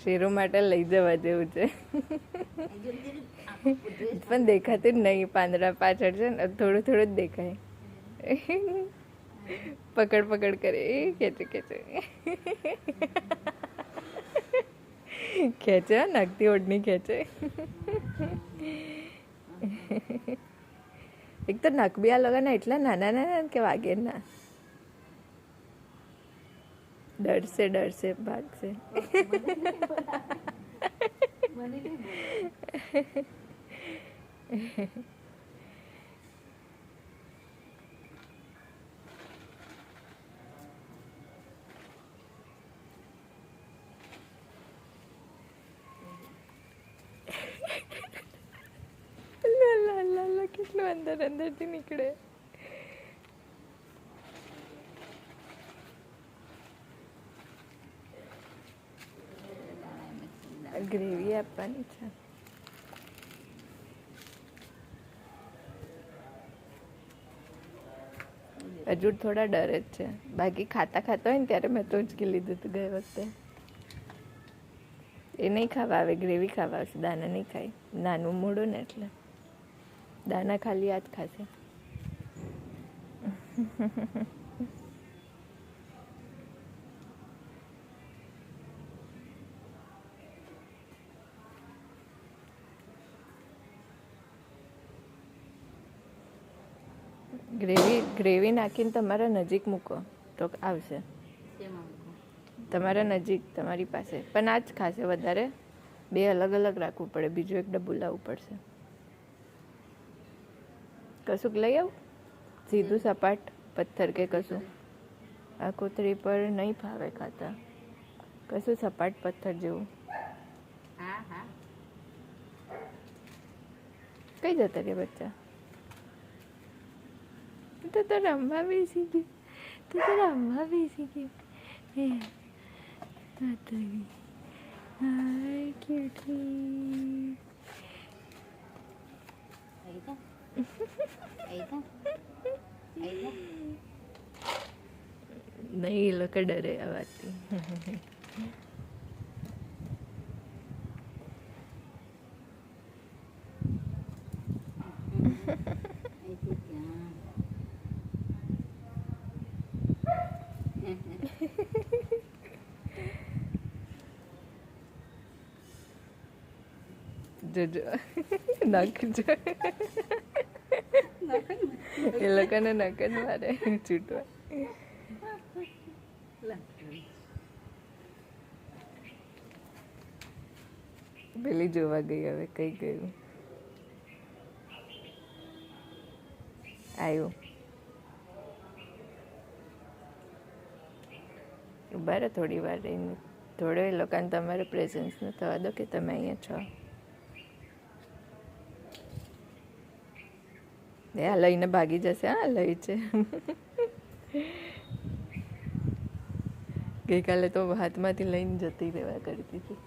શેરો માટે લઈ જવા જેવું છે પણ દેખાતું જ નહીં. પાંદડા પાછળ છે ને થોડું થોડું જ દેખાય. પકડ પકડ કરે ખેંચે ખેંચે ખેંચે નાખતી ઓઢની ખેંચે. એક તો નખ બી આ લોકોના એટલા નાના નાના કે વાગે ના. ડરશે ડરશે ભાગશે. કેટલું અંદર અંદરથી નીકળે. ગ્રેવી આપવાની છે. હજુ થોડા ડરે જ છે. બાકી ખાતા ખાતા હોય ને ત્યારે મેં તો ઉચકી લીધું હતું ગઈ વખતે. એ નહીં ખાવા આવે, ગ્રેવી ખાવા આવશે. દાના નહીં ખાય, નાનું મોડું ને એટલે દાના ખાલી આ જ ખાશે. ગ્રેવી નાખીને તમારા નજીક મૂકો તો આવશે. તમારા નજીક તમારી પાસે પણ આ જ ખાશે વધારે. બે અલગ અલગ રાખવું પડે. બીજું એક ડબ્બું લાવવું પડશે. કશુંક લઈ આવું સીધું સપાટ પથ્થર કે કશું. આ કોતરી પર નહીં ફાવે ખાતા. કશું સપાટ પથ્થર જેવું. કઈ જતા રે બચ્ચા? તો રમવા બેસી ગઈ. તો રમવા બેસી ગઈ. નહીં, એ લોકો ડરે આ વાતથી. જોજો નખ જો એ લોકોને નખ જ મારે છૂટવા. પેલી જોવા ગઈ, હવે કઈ ગયું. આવ્યું. ઉભા રહો થોડી વાર રહીને. થોડો એ લોકોને તમારે પ્રેઝન્સ ન થવા દો કે તમે અહીંયા છો. આ લઈને ભાગી જશે. હા લઈ છે. ગઈકાલે તો હાથમાંથી લઈને જતી રહેવા કરતી હતી.